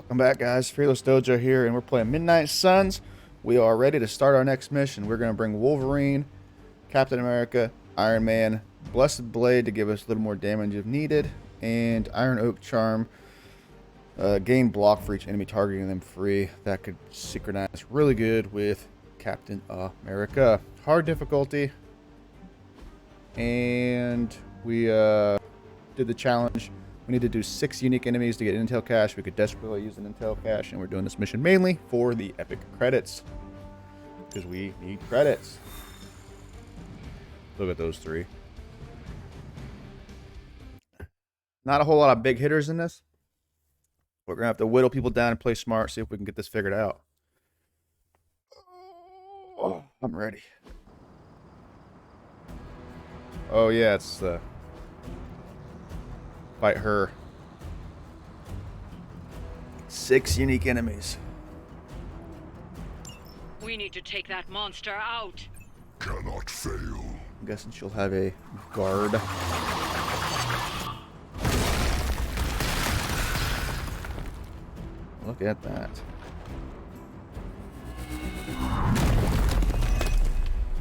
Welcome back, guys. FearlessDojo here, and we're playing Midnight Suns. We are ready to start our next mission. We're going to bring Wolverine, Captain America, Iron Man, Blessed Blade to give us a little more damage if needed, and Iron Oak Charm. Gain block for each enemy targeting them free. That could synchronize really good with Captain America. Hard difficulty. And we did the challenge. We need to do 6 unique enemies to get intel cache. We could desperately use an intel cache, and we're doing this mission mainly for the epic credits. Because we need credits. Look at those 3. Not a whole lot of big hitters in this. We're going to have to whittle people down and play smart, see if we can get this figured out. Oh, I'm ready. Oh, yeah, it's the... fight her. 6 unique enemies. We need to take that monster out. Cannot fail. I'm guessing she'll have a guard. Look at that.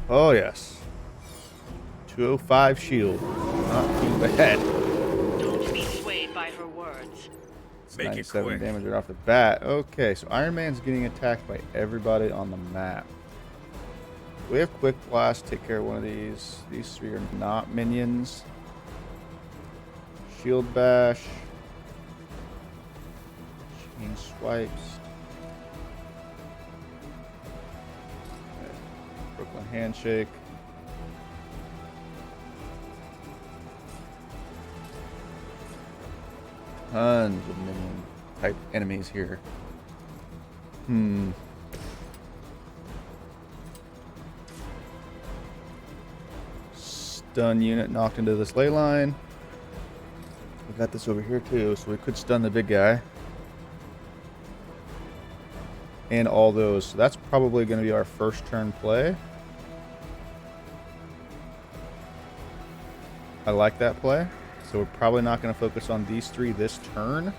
Oh, yes. 205 shield. Not too bad. Don't be swayed by her words. It's Make it 97 quick. damage right off the bat. Okay, so Iron Man's getting attacked by everybody on the map. We have Quick Blast, take care of one of these. These 3 are not minions. Shield Bash. Chain Swipes. Okay. Brooklyn Handshake. Tons of minion type enemies here. Stun unit knocked into this ley line. We got this over here too, so we could stun the big guy. And all those. So that's probably going to be our first turn play. I like that play. So we're probably not going to focus on these 3 this turn.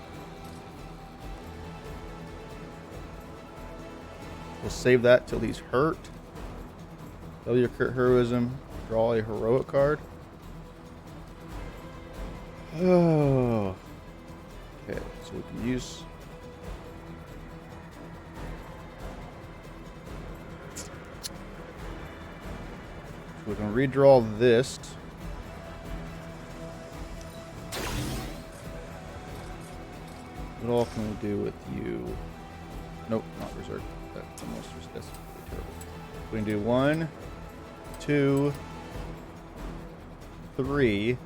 We'll save that till he's hurt. Double your crit heroism. Draw a heroic card. Oh. Okay, so we can use... we can redraw this. What all can we do with you? Nope, not reserved. That's almost just that's terrible. We can do 1, 2, 3.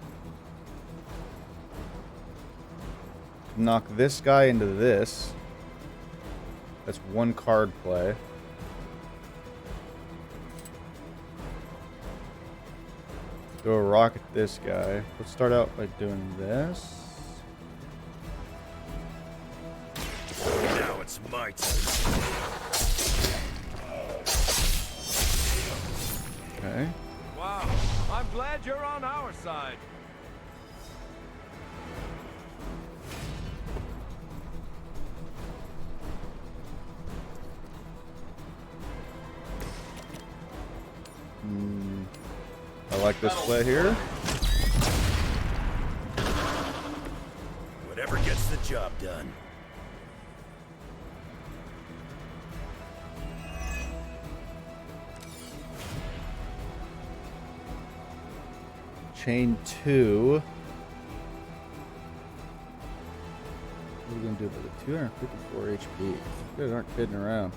Knock this guy into this. That's 1 card play. Throw a rock at this guy. Let's start out by doing this. Now it's my turn. Okay. Wow, I'm glad you're on our side. I like this play here. Whatever gets the job done. Chain 2. What are we going to do with it? 254 HP. You guys aren't kidding around.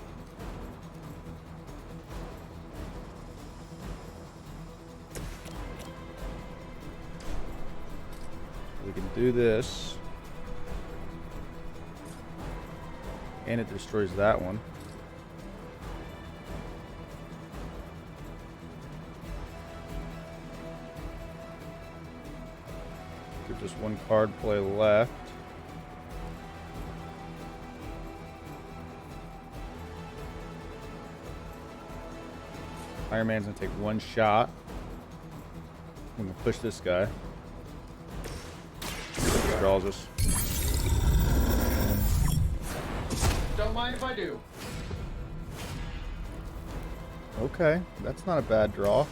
We can do this. And it destroys that one. There's just 1 card play left. Iron Man's gonna take 1 shot. I'm gonna push this guy. Draws us. mind if I do. Okay, that's not a bad draw.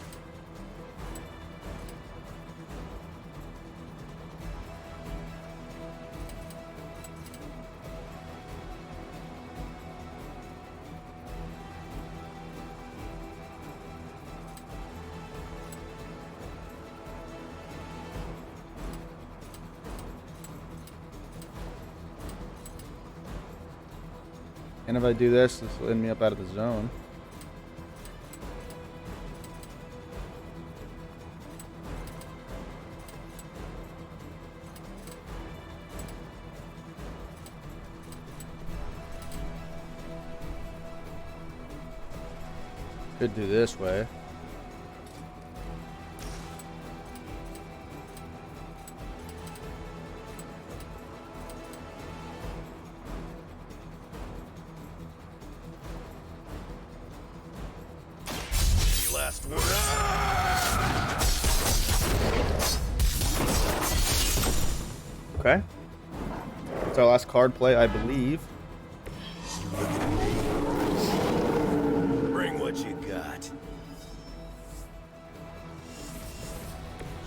And if I do this, this will end me up out of the zone. Could do this way. Last word. Okay. That's our last card play, I believe. Bring what you got. So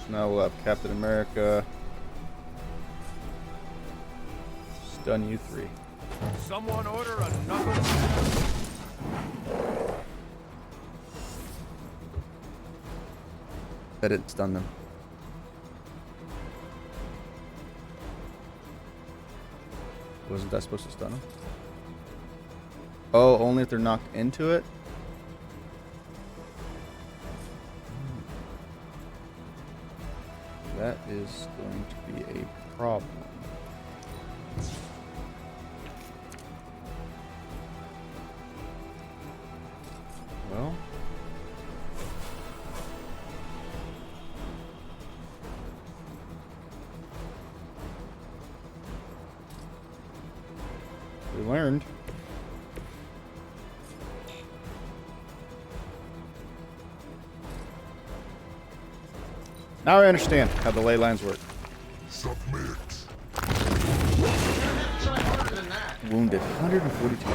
now we'll have Captain America stun you 3. Someone order a knuckle. That didn't stun them. Wasn't that supposed to stun them? Oh, only if they're knocked into it? That is going to be a problem. Well, we learned. Now I understand how the ley lines work. Submit. Try harder than that. Wounded. 142.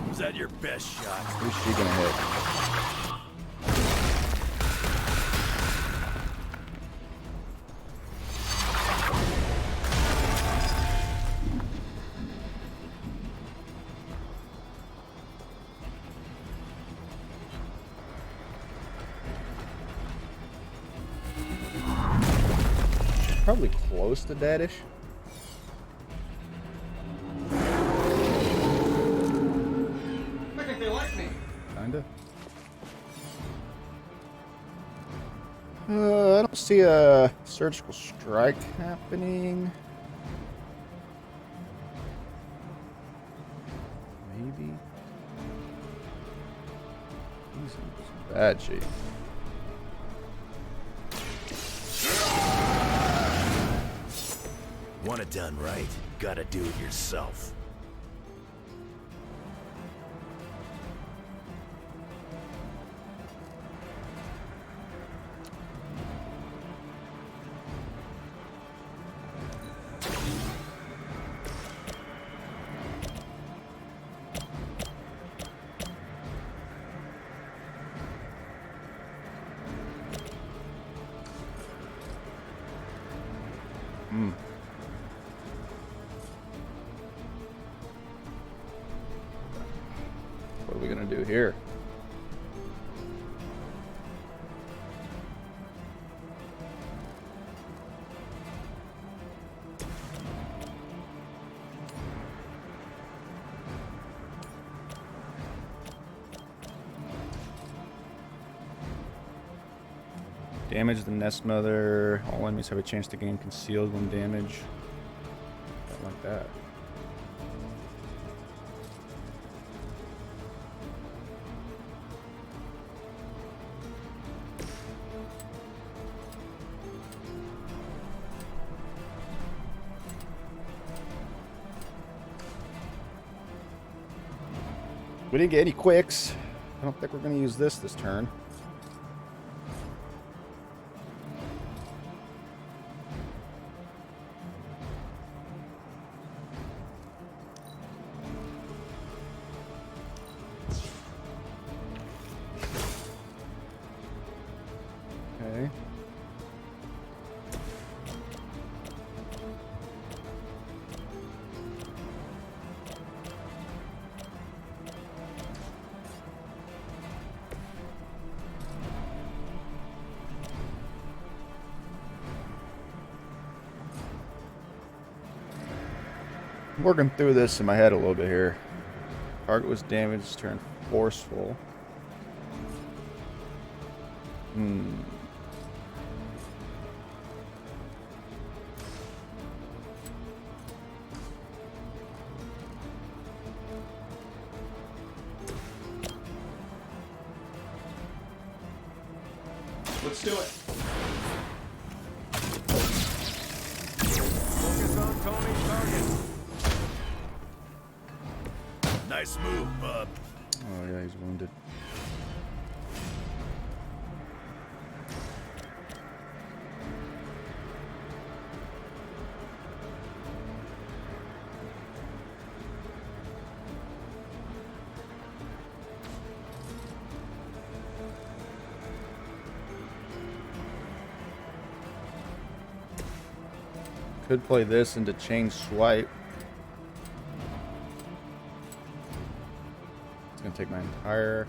Was that your best shot? Who's she gonna hit? Probably close to deadish. I think they like me. Kinda. I don't see a surgical strike happening. Maybe. He's in some bad shape. Want it done right? Gotta do it yourself. What are we gonna do here? Damage the nest mother. All enemies have a chance to gain concealed when damage. Something like that. We didn't get any quicks. I don't think we're going to use this turn. Working through this in my head a little bit here. Target was damaged, turned forceful. Let's do it. Focus on Tony's target. Nice move, bub. Oh yeah, he's wounded. Could play this into chain swipe. It's gonna take my entire.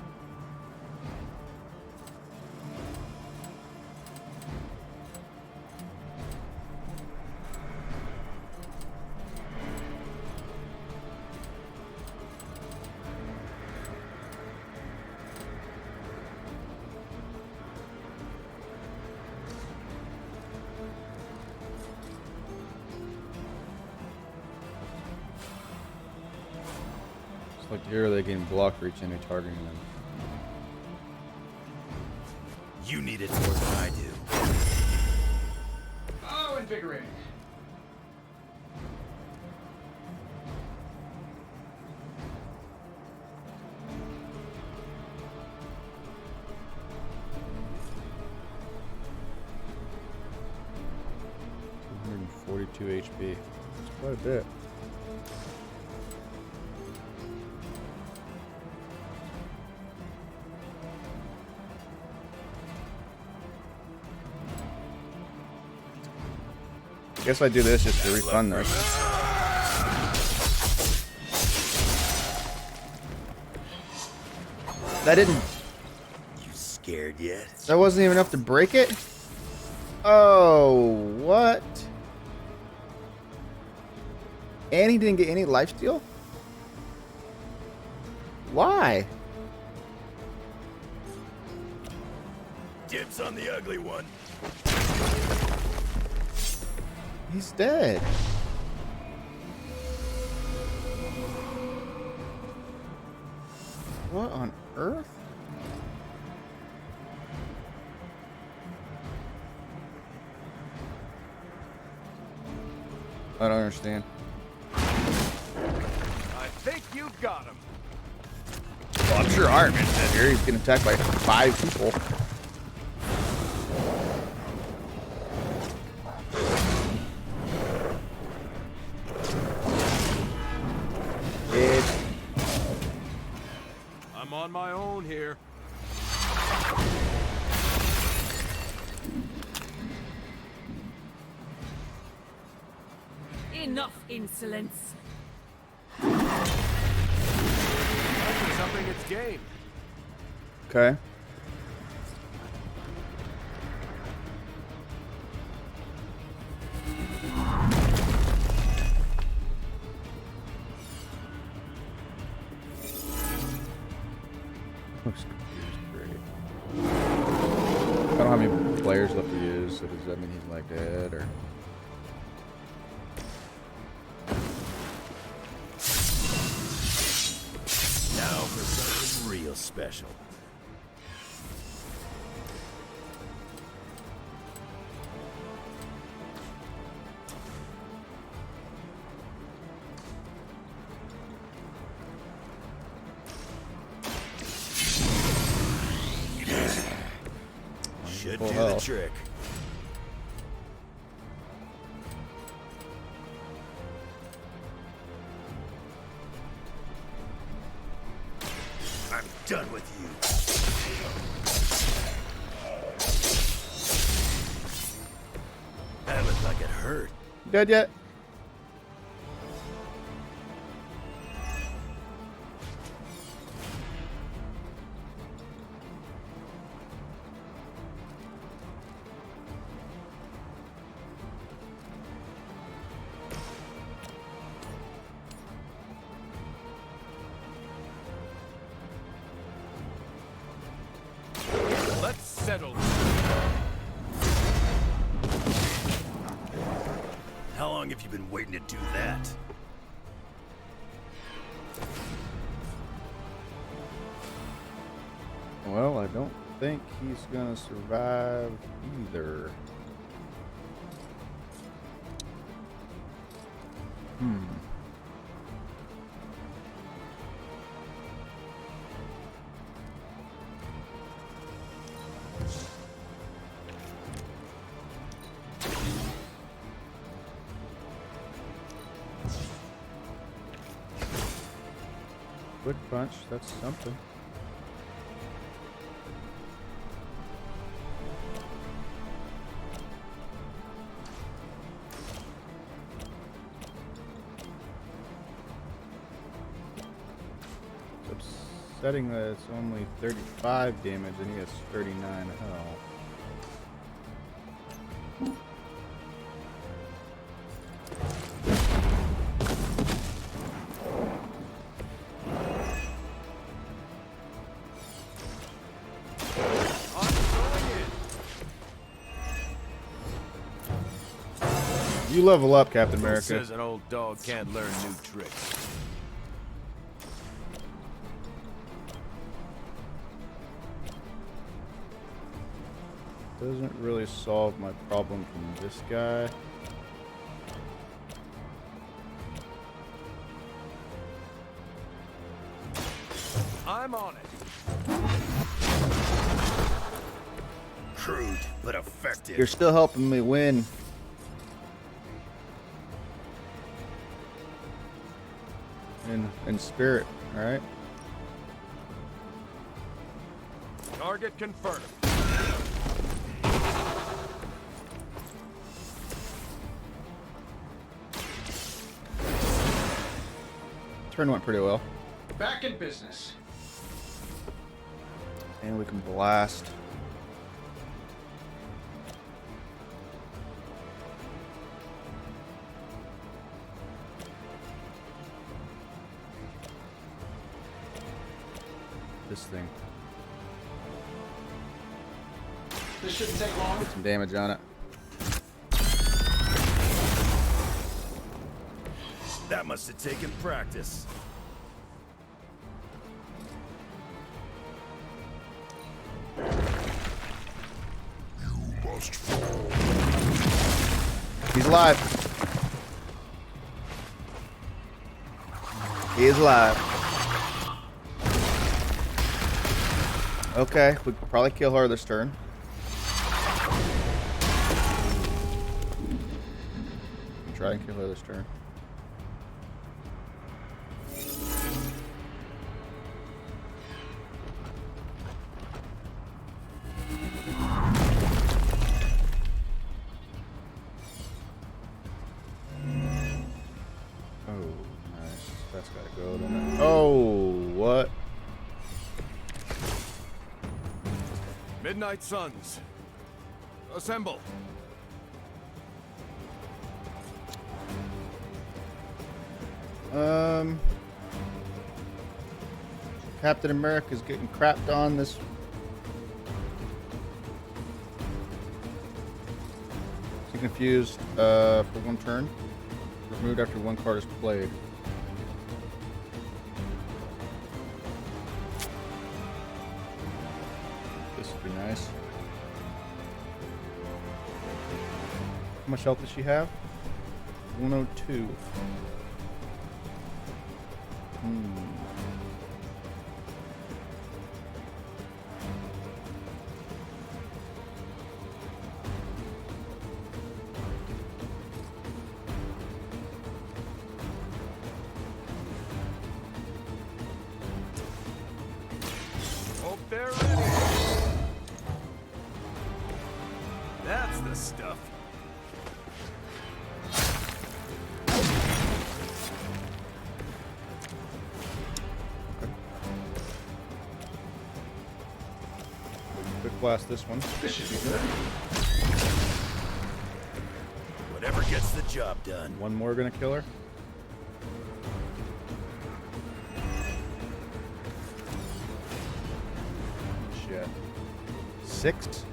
Like here, they can block for each enemy targeting them. You need it more than I do. Oh, invigorating. $242 HP. That's quite a bit. Guess I do this just to refund this. That didn't. You scared yet? That wasn't even enough to break it? Oh, what? And he didn't get any lifesteal? Why? Dibs on the ugly one. He's dead. What on earth? I don't understand. I think you got him. Well, I'm sure Iron Man's dead here. He's getting attacked by 5 people. I'm on my own here. Enough insolence. Something it's game. Okay. Looks confused, great. I don't have any players left to use, so does that mean he's like dead or? Now for something real special. Should do the trick. I'm done with you. That looked like it hurt. Dead yet? long have you been waiting to do that? Well, I don't think he's gonna survive either. Quick punch, that's something. It's upsetting that it's only 35 damage and he has 39 health. You level up, Captain Who America. says an old dog can't learn new tricks? Doesn't really solve my problem from this guy. I'm on it. Crude, but effective. You're still helping me win. In spirit, all right? Target confirmed. Turn went pretty well. Back in business. And we can blast. This thing. This shouldn't take long. Get some damage on it. That must have taken practice. You must fall. He's alive. He is alive. Okay, we could probably kill her this turn. Try and kill her this turn. Oh, nice. That's gotta go, doesn't it? Oh, what? Midnight Suns. Assemble. Captain America's getting crapped on this. Is he confused for one turn? Removed after one card is played. This would be nice. How much health does she have? 102. Hope they're ready. That's the stuff. Quick blast this one. This should be good. Whatever gets the job done. One more gonna kill her. Shit. 6.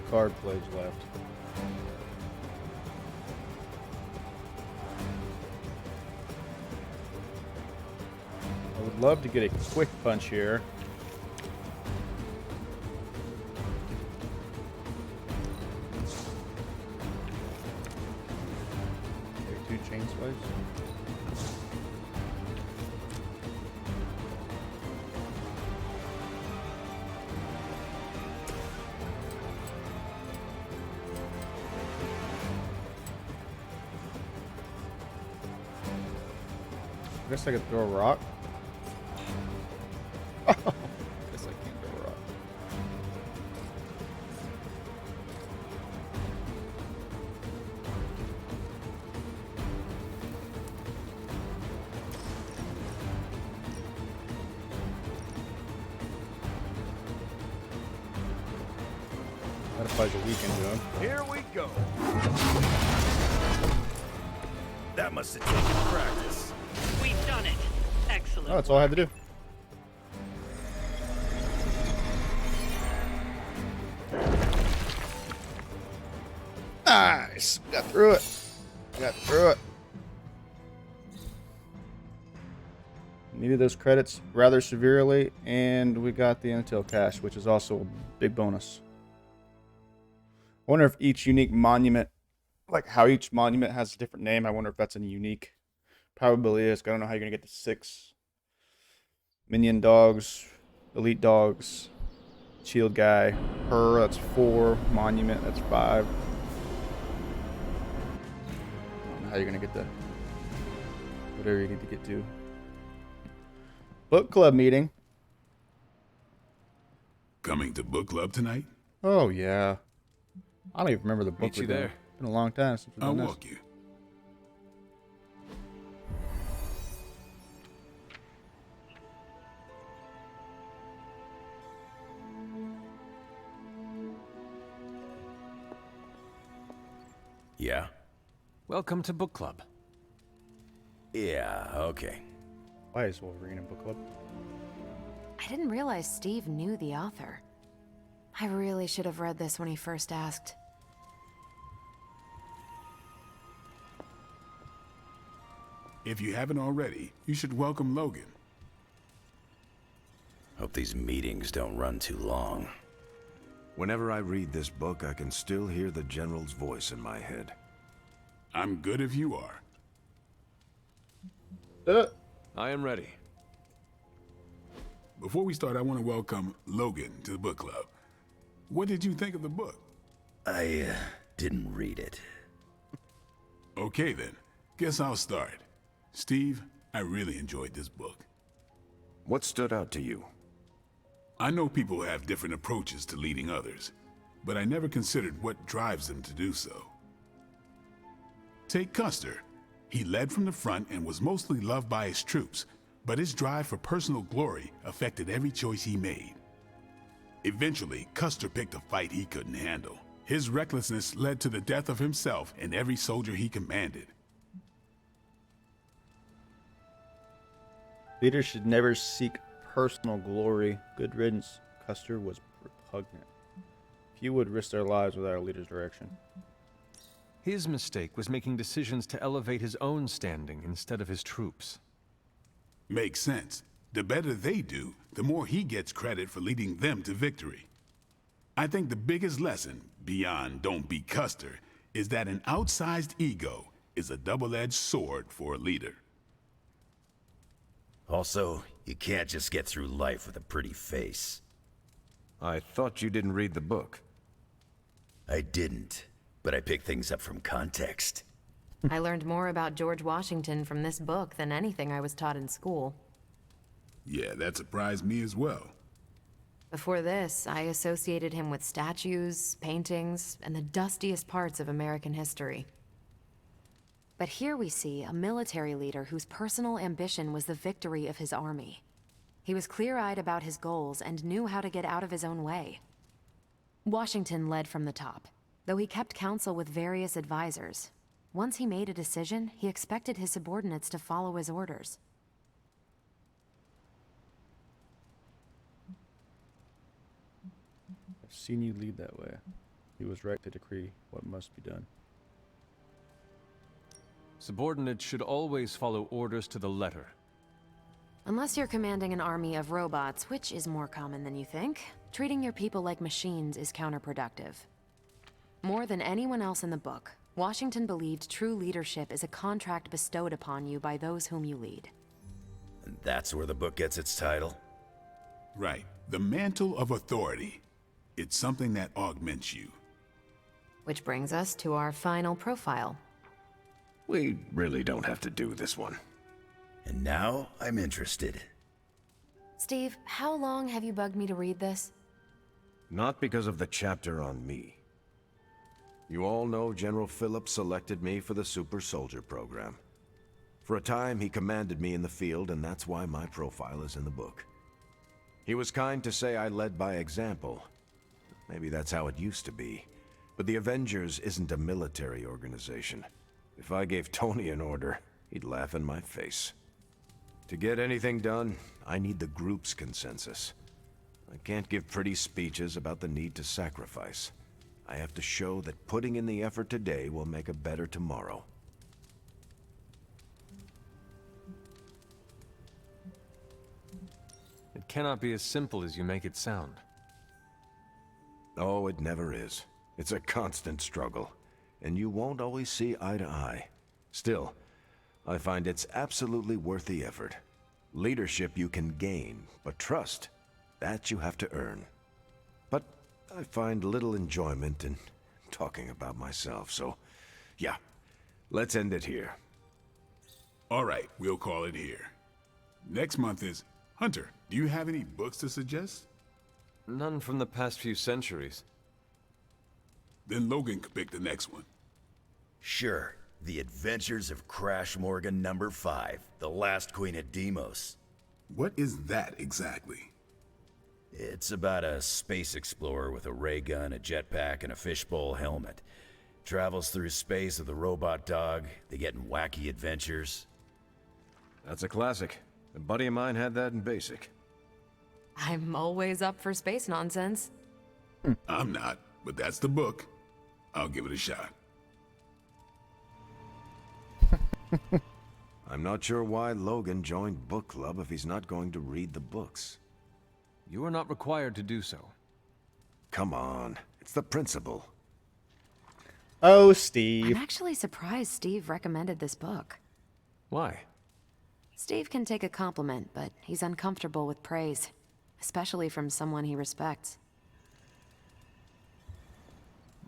card plays left. I would love to get a quick punch here. Okay, 2 chain swipes. I guess I could throw a rock. Guess I can't throw a rock. That applies a weekend to him. Here we go. That must have taken practice. We've done it. Excellent. Oh, that's all I had to do. Nice. Got through it. Got through it. Needed those credits rather severely, and we got the Intel cash, which is also a big bonus. I wonder if each unique monument, like how each monument has a different name, I wonder if that's a unique. Probably is. I don't know how you're going to get to 6 minion dogs, elite dogs, shield guy, her, that's 4, monument, that's 5. I don't know how you're going to get to whatever you need to get to. Book club meeting. Coming to book club tonight? Oh, yeah. I don't even remember the book. Meet you we're doing. there. It's been a long time since we've I'll done this. walk you. Yeah? Welcome to book club. Yeah, okay. Why is Wolverine in book club? I didn't realize Steve knew the author. I really should have read this when he first asked. If you haven't already, you should welcome Logan. Hope these meetings don't run too long. Whenever I read this book, I can still hear the General's voice in my head. I'm good if you are. I am ready. Before we start, I want to welcome Logan to the book club. What did you think of the book? I didn't read it. Okay then, guess I'll start. Steve, I really enjoyed this book. What stood out to you? I know people have different approaches to leading others, but I never considered what drives them to do so. Take Custer. He led from the front and was mostly loved by his troops, but his drive for personal glory affected every choice he made. Eventually, Custer picked a fight he couldn't handle. His recklessness led to the death of himself and every soldier he commanded. Leaders should never seek personal glory. Good riddance. Custer was repugnant. Few would risk their lives without a leader's direction. His mistake was making decisions to elevate his own standing instead of his troops. Makes sense. The better they do, the more he gets credit for leading them to victory. I think the biggest lesson, beyond don't be Custer, is that an outsized ego is a double-edged sword for a leader. Also, you can't just get through life with a pretty face. I thought you didn't read the book. I didn't, but I picked things up from context. I learned more about George Washington from this book than anything I was taught in school. Yeah, that surprised me as well. Before this, I associated him with statues, paintings, and the dustiest parts of American history. But here we see a military leader whose personal ambition was the victory of his army. He was clear-eyed about his goals and knew how to get out of his own way. Washington led from the top, though he kept counsel with various advisors. Once he made a decision, he expected his subordinates to follow his orders. I've seen you lead that way. He was right to decree what must be done. Subordinates should always follow orders to the letter. Unless you're commanding an army of robots, which is more common than you think, treating your people like machines is counterproductive. More than anyone else in the book, Washington believed true leadership is a contract bestowed upon you by those whom you lead. And that's where the book gets its title? Right. The mantle of authority. It's something that augments you. Which brings us to our final profile. We really don't have to do this one. And now I'm interested. Steve, how long have you bugged me to read this? Not because of the chapter on me. You all know General Phillips selected me for the Super Soldier program. For a time, he commanded me in the field, and that's why my profile is in the book. He was kind to say I led by example. Maybe that's how it used to be. But the Avengers isn't a military organization. If I gave Tony an order, he'd laugh in my face. To get anything done, I need the group's consensus. I can't give pretty speeches about the need to sacrifice. I have to show that putting in the effort today will make a better tomorrow. It cannot be as simple as you make it sound. Oh, it never is. It's a constant struggle, and you won't always see eye to eye. Still, I find it's absolutely worth the effort. Leadership you can gain, but trust, that you have to earn. But I find little enjoyment in talking about myself, so yeah, let's end it here. All right, we'll call it here. Next month is Hunter. Do you have any books to suggest? None from the past few centuries. Then Logan could pick the next one. Sure. The Adventures of Crash Morgan #5, The Last Queen of Deimos. What is that exactly? It's about a space explorer with a ray gun, a jetpack, and a fishbowl helmet. Travels through space with a robot dog. They get in wacky adventures. That's a classic. A buddy of mine had that in basic. I'm always up for space nonsense. I'm not, but that's the book. I'll give it a shot. I'm not sure why Logan joined book club if he's not going to read the books. You are not required to do so. Come on, it's the principle. Oh, I'm Steve. actually surprised Steve recommended this book. Why? Steve can take a compliment, but he's uncomfortable with praise, especially from someone he respects.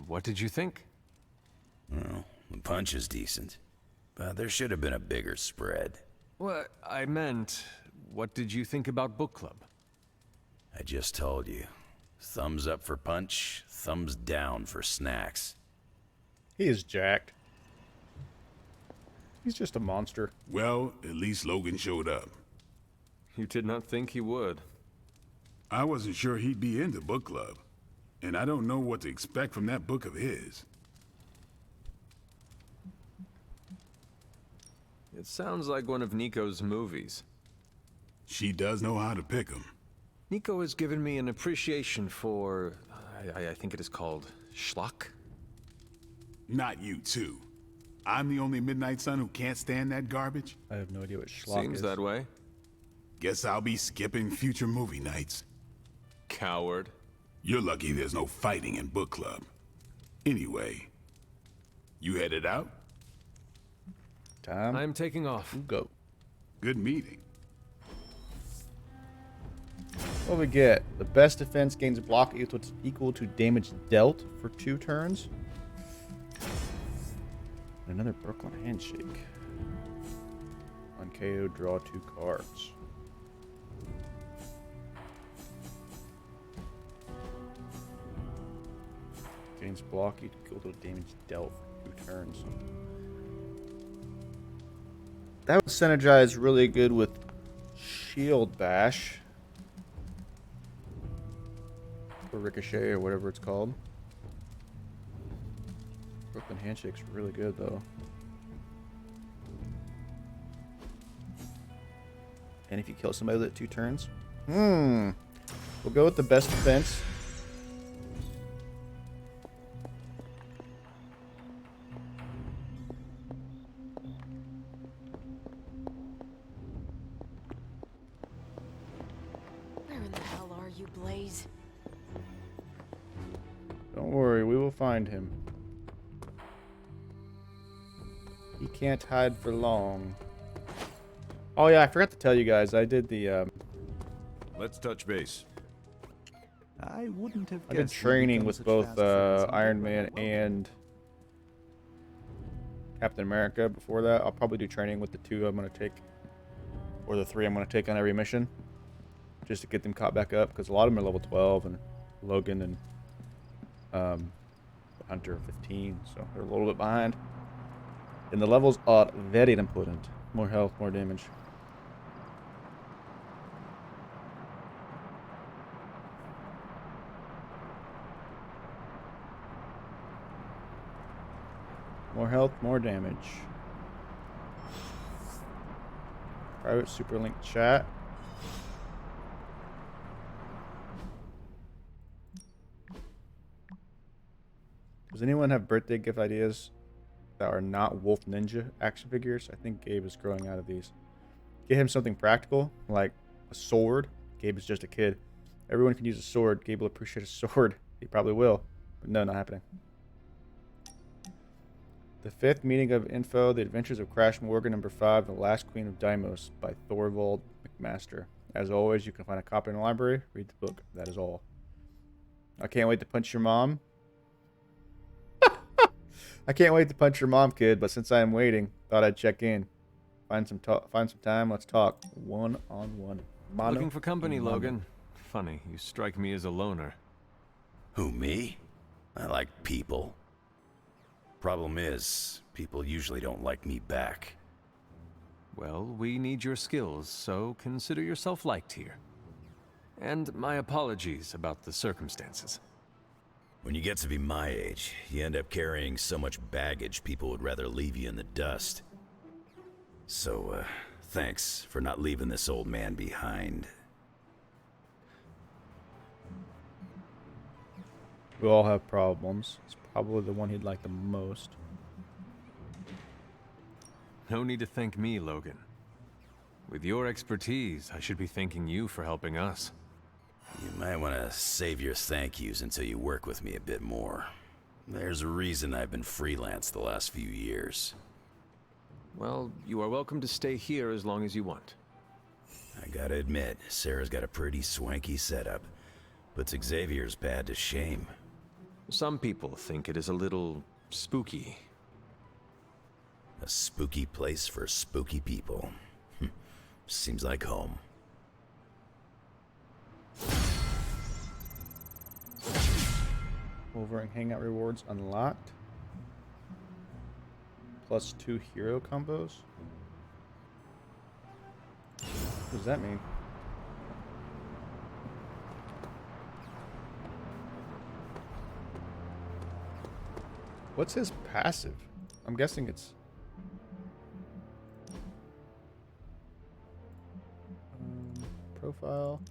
What did you think? Well, the punch is decent. But there should have been a bigger spread. What I meant, what did you think about book club? I just told you. Thumbs up for punch, thumbs down for snacks. He is jacked. He's just a monster. Well, at least Logan showed up. You did not think he would. I wasn't sure he'd be into book club, and I don't know what to expect from that book of his. It sounds like one of Nico's movies. She does know how to pick 'em. Nico has given me an appreciation for, I think it is called schlock. Not you, too. I'm the only Midnight Sun who can't stand that garbage. I have no idea what schlock Seems is. that way. Guess I'll be skipping future movie nights. Coward. You're lucky there's no fighting in book club. Anyway, you headed out? Time. I am taking off. Go. Good meeting. What do we get? The best defense gains block equal to damage dealt for 2 turns. Another Brooklyn handshake. On KO, draw 2 cards. Gains block equal to damage dealt for 2 turns. That would synergize really good with Shield Bash. Or Ricochet, or whatever it's called. Brooklyn Handshake's really good, though. And if you kill somebody with it 2 turns. We'll go with the best defense. you, Blaze. Don't worry, we will find him. He can't hide for long. Oh yeah, I forgot to tell you guys, I did the Let's touch base. I wouldn't have I did guessed you'd training become with such both fast friends, Hunter, Iron but Man well, and Captain America. Before that, I'll probably do training with the 2 I'm going to take, or the 3 I'm going to take on every mission, just to get them caught back up, because a lot of them are level 12, and Logan and Hunter 15, so they're a little bit behind. And the levels are very important. More health, more damage. More health, more damage. Private super link chat. Does anyone have birthday gift ideas that are not Wolf Ninja action figures? I think Gabe is growing out of these. Get him something practical, like a sword. Gabe is just a kid. Everyone can use a sword. Gabe will appreciate a sword. He probably will. But no, not happening. The 5th meeting of info, The Adventures of Crash Morgan, number 5, The Last Queen of Deimos by Thorvald McMaster. As always, you can find a copy in the library. Read the book. That is all. I can't wait to punch your mom. I can't wait to punch your mom, kid, but since I am waiting, thought I'd check in. Find some time, let's talk. One-on-one. Mono Looking for company, a mono. Logan. Funny, you strike me as a loner. Who, me? I like people. Problem is, people usually don't like me back. Well, we need your skills, so consider yourself liked here. And my apologies about the circumstances. When you get to be my age, you end up carrying so much baggage people would rather leave you in the dust. So, thanks for not leaving this old man behind. We all have problems. It's probably the one he'd like the most. No need to thank me, Logan. With your expertise, I should be thanking you for helping us. You might want to save your thank yous until you work with me a bit more. There's a reason I've been freelance the last few years. Well, you are welcome to stay here as long as you want. I gotta admit, Sarah's got a pretty swanky setup. Puts Xavier's pad to shame. Some people think it is a little spooky. A spooky place for spooky people. Seems like home. Wolverine hangout rewards unlocked. +2 hero combos. What does that mean? What's his passive? I'm guessing it's... profile.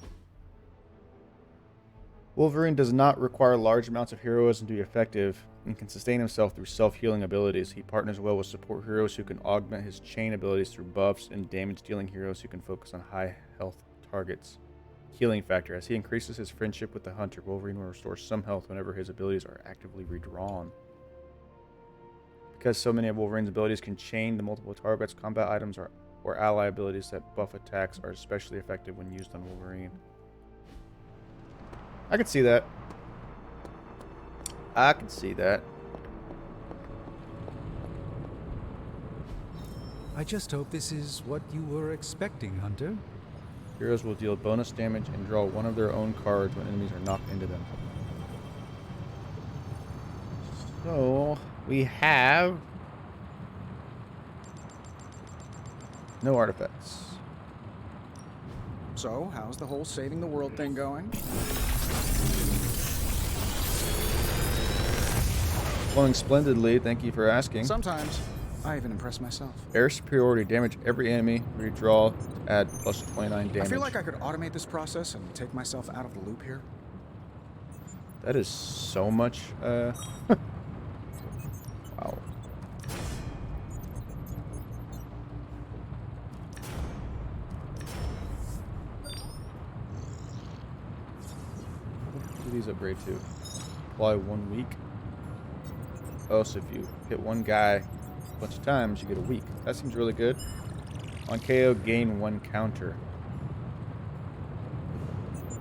Wolverine does not require large amounts of heroism to be effective and can sustain himself through self-healing abilities. He partners well with support heroes who can augment his chain abilities through buffs and damage-dealing heroes who can focus on high health targets. Healing factor. As he increases his friendship with the Hunter, Wolverine will restore some health whenever his abilities are actively redrawn. Because so many of Wolverine's abilities can chain to multiple targets, combat items or ally abilities that buff attacks are especially effective when used on Wolverine. I could see that. I could see that. I just hope this is what you were expecting, Hunter. Heroes will deal bonus damage and draw one of their own cards when enemies are knocked into them. So, we have no artifacts. So, how's the whole saving the world thing going? Flowing splendidly, thank you for asking. Sometimes, I even impress myself. Air superiority, damage every enemy, redraw, add plus 29 damage. I feel like I could automate this process and take myself out of the loop here. That is so much, wow. these upgrade to? Apply 1 week. Oh, so if you hit one guy a bunch of times, you get a week. That seems really good. On KO, gain 1 counter.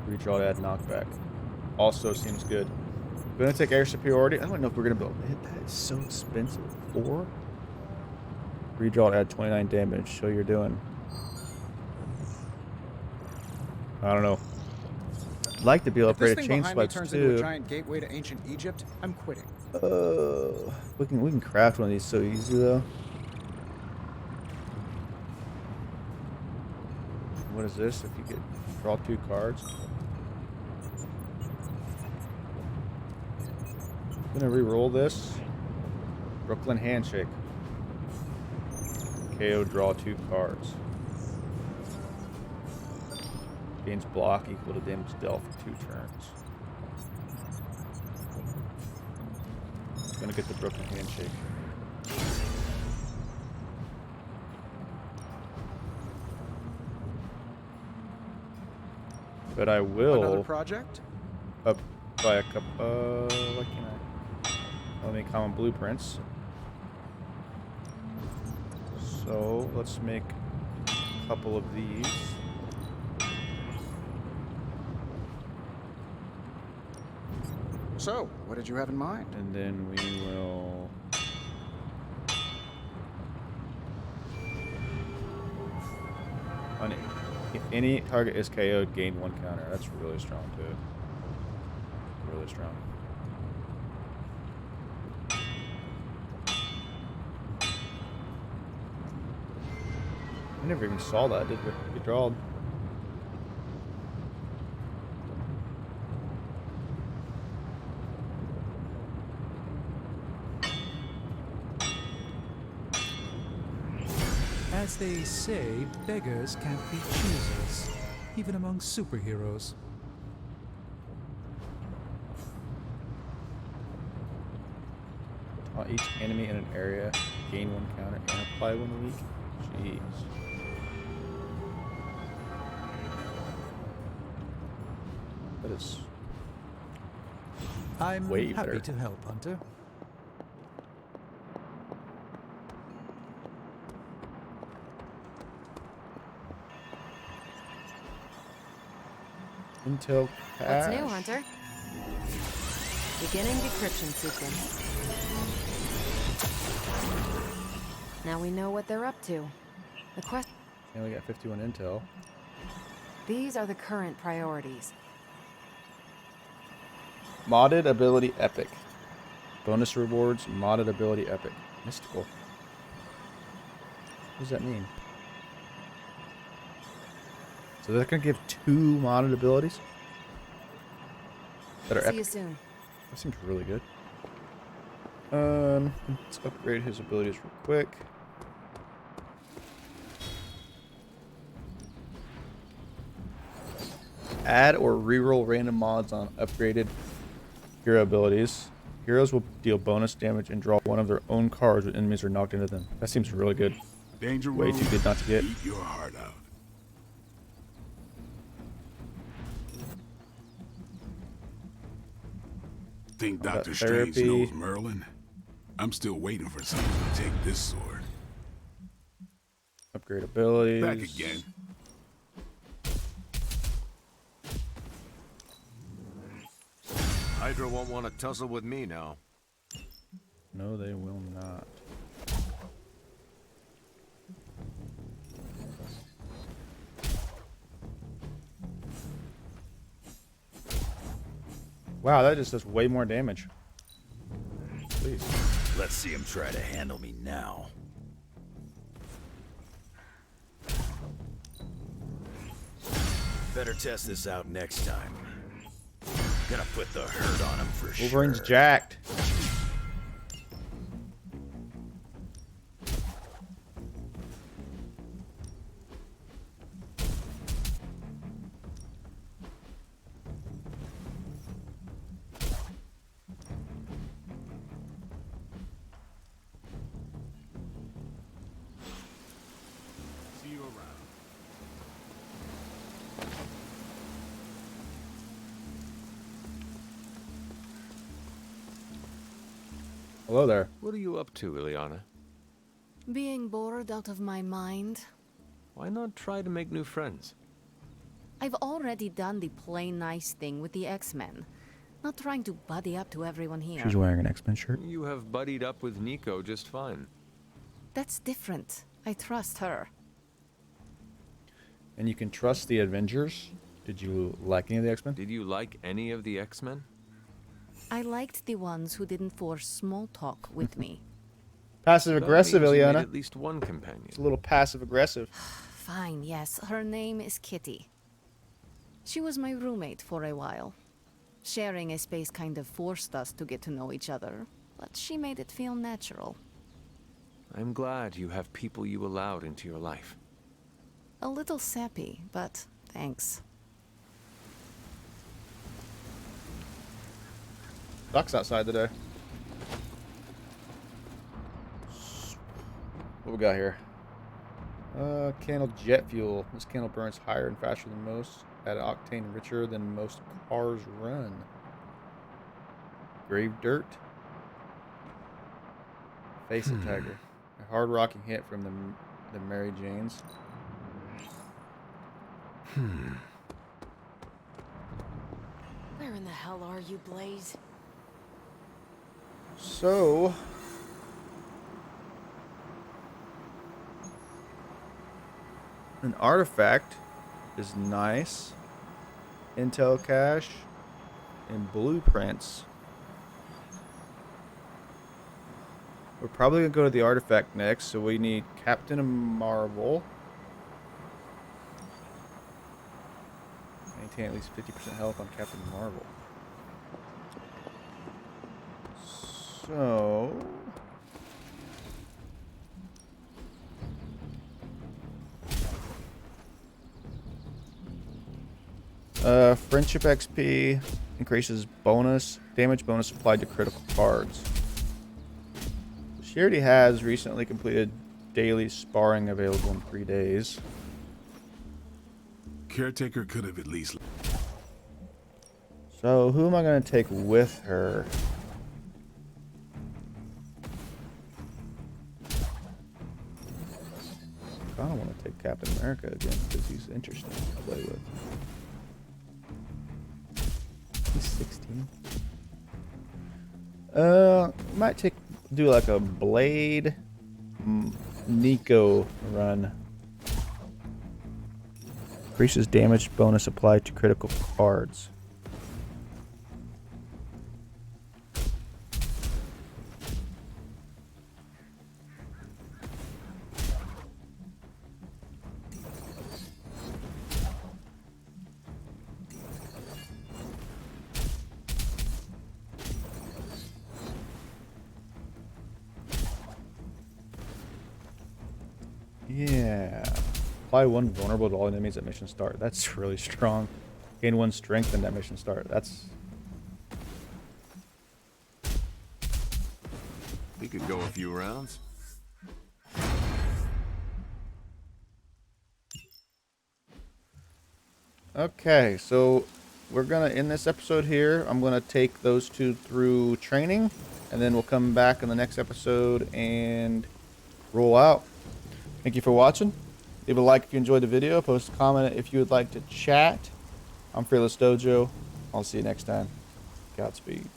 Redraw to add knockback. Also seems good. Gonna take air superiority. I don't know if we're gonna be able to hit that. It's so expensive. 4. Redraw to add 29 damage. Show you're doing. I don't know. I'd like to be able to If this upgrade a thing chain behind me swipes turns into a too. giant gateway to ancient Egypt, I'm quitting. We can craft one of these so easy though. What is this? If you get draw 2 cards. I'm gonna re-roll this. Brooklyn Handshake. KO, draw 2 cards. Gains block equal to damage dealt for 2 turns. Gonna get the Brooklyn Handshake. But I will Another project? up by a couple. What can I? Let me common blueprints. So let's make a couple of these. So, what did you have in mind? And then we will. If any target is KO'd, gain 1 counter. That's really strong too. Really strong. I never even saw that, did we? We drawed. As they say, beggars can't be choosers, even among superheroes. On each enemy in an area, gain 1 counter and apply 1 week. Jeez. That is I'm way happy better. to help, Hunter. Intel cache. What's new, Hunter? Beginning decryption sequence. Now we know what they're up to. The question. And we got 51 intel. These are the current priorities. Modded ability epic. Bonus rewards, modded ability epic. Mystical. What does that mean? So they're gonna give 2 modded abilities that are See you epic. soon. That seems really good. Let's upgrade his abilities real quick. Add or reroll random mods on upgraded hero abilities. Heroes will deal bonus damage and draw one of their own cards when enemies are knocked into them. That seems really good. Danger Way Road, too good not to get. eat your heart out. Think Combat Dr. Strange therapy. knows Merlin? I'm still waiting for someone to take this sword. Upgrade abilities. Back again. Hydra won't want to tussle with me now. No, they will not. Wow, that just does way more damage. Please. Let's see him try to handle me now. Better test this out next time. Gonna put the hurt on him for sure. Wolverine's jacked. See you around. Hello there. What are you up to, Ileana? Being bored out of my mind. Why not try to make new friends? I've already done the plain nice thing with the X-Men. Not trying to buddy up to everyone here. She's wearing an X-Men shirt. You have buddied up with Nico just fine. That's different. I trust her. And you can trust the Avengers. Did you like any of the X-Men? Did you like any of the X-Men? I liked the ones who didn't force small talk with me. Passive aggressive, That means you made Ileana. at least one companion. It's a little passive aggressive. Fine, yes. Her name is Kitty. She was my roommate for a while. Sharing a space kind of forced us to get to know each other, but she made it feel natural. I'm glad you have people you allowed into your life. A little sappy, but thanks. Ducks outside today. What we got here? Candle jet fuel. This candle burns higher and faster than most, at an octane richer than most cars run. Grave dirt. Face of tiger. A hard rocking hit from the Mary Janes. Where in the hell are you, Blaze? So, an artifact is nice. Intel cache and blueprints. We're probably going to go to the artifact next, so we need Captain Marvel. Maintain at least 50% health on Captain Marvel. So... friendship XP increases damage bonus applied to critical cards. She already has recently completed daily sparring available in 3 days. Caretaker could have at least... So who am I going to take with her? I don't want to take Captain America again because he's interesting to play with. He's 16. Might do like a Blade Nico run. Increases damage bonus applied to critical cards. Yeah. Apply 1 vulnerable to all enemies at mission start. That's really strong. Gain 1 strength in that mission start. That's... We could go a few rounds. Okay, so we're going to end this episode here. I'm going to take those two through training, and then we'll come back in the next episode and roll out. Thank you for watching. Leave a like if you enjoyed the video. Post a comment if you would like to chat. I'm FearlessDojo. I'll see you next time. Godspeed.